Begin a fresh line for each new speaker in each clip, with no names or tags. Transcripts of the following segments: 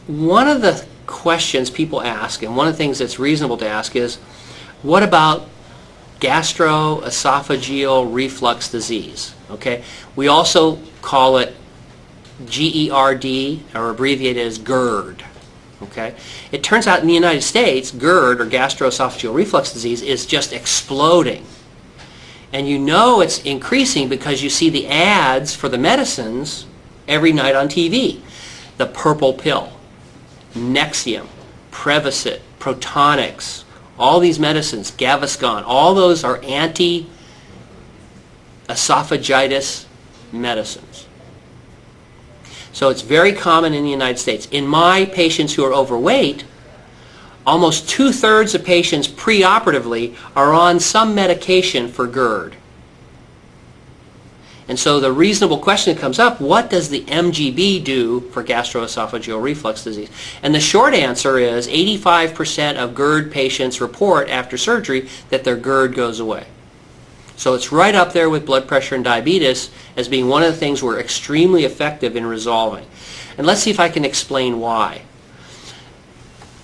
one of the questions people ask, and one of the things that's reasonable to ask is, what about gastroesophageal reflux disease? Okay, we also call it GERD, or abbreviated as GERD. Okay, it turns out in the United States, GERD, or gastroesophageal reflux disease, is just exploding. And you know it's increasing because you see the ads for the medicines every night on TV. The purple pill, Nexium, Prevacid, Protonix, all these medicines, Gaviscon, all those are anti-esophagitis medicines. So it's very common in the United States. In my patients who are overweight, almost 2/3 of patients preoperatively are on some medication for GERD. And so the reasonable question that comes up, what does the MGB do for gastroesophageal reflux disease? And the short answer is 85% of GERD patients report after surgery that their GERD goes away. So it's right up there with blood pressure and diabetes as being one of the things we're extremely effective in resolving. And let's see if I can explain why.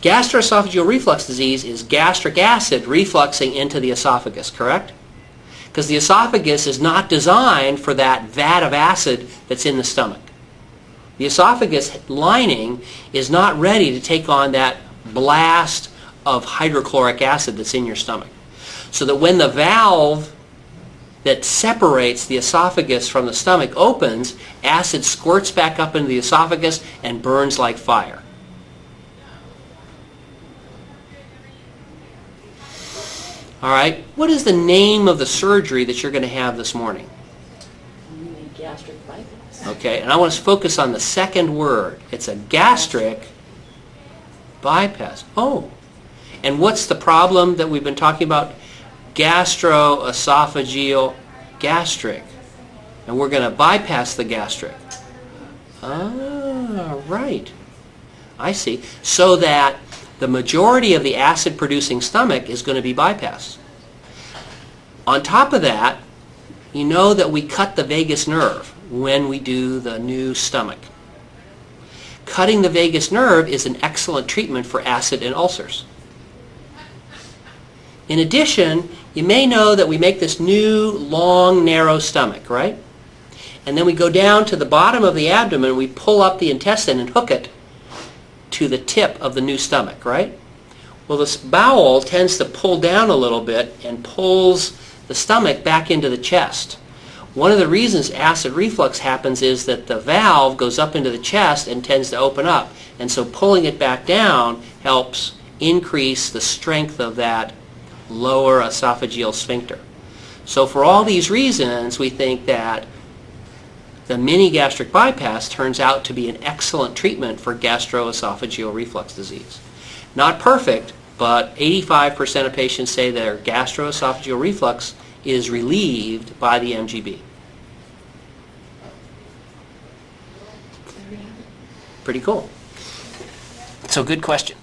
Gastroesophageal reflux disease is gastric acid refluxing into the esophagus, correct? Because the esophagus is not designed for that vat of acid that's in the stomach. The esophagus lining is not ready to take on that blast of hydrochloric acid that's in your stomach. So that when the valve that separates the esophagus from the stomach opens, acid squirts back up into the esophagus and burns like fire. All right, what is the name of the surgery that you're going to have this morning?
MiniGastric bypass.
Okay, and I want to focus on the second word. It's a gastric bypass. Oh, and what's the problem that we've been talking about? Gastroesophageal gastric. And we're going to bypass the gastric. Ah, right. I see. So that the majority of the acid-producing stomach is going to be bypassed. On top of that, you know that we cut the vagus nerve when we do the new stomach. Cutting the vagus nerve is an excellent treatment for acid and ulcers. In addition, you may know that we make this new, long, narrow stomach, right? And then we go down to the bottom of the abdomen and we pull up the intestine and hook it to the tip of the new stomach, right? Well, this bowel tends to pull down a little bit and pulls the stomach back into the chest. One of the reasons acid reflux happens is that the valve goes up into the chest and tends to open up. And so pulling it back down helps increase the strength of that lower esophageal sphincter. So for all these reasons, we think that the mini-gastric bypass turns out to be an excellent treatment for gastroesophageal reflux disease. Not perfect, but 85% of patients say their gastroesophageal reflux is relieved by the MGB. Pretty cool. So good question.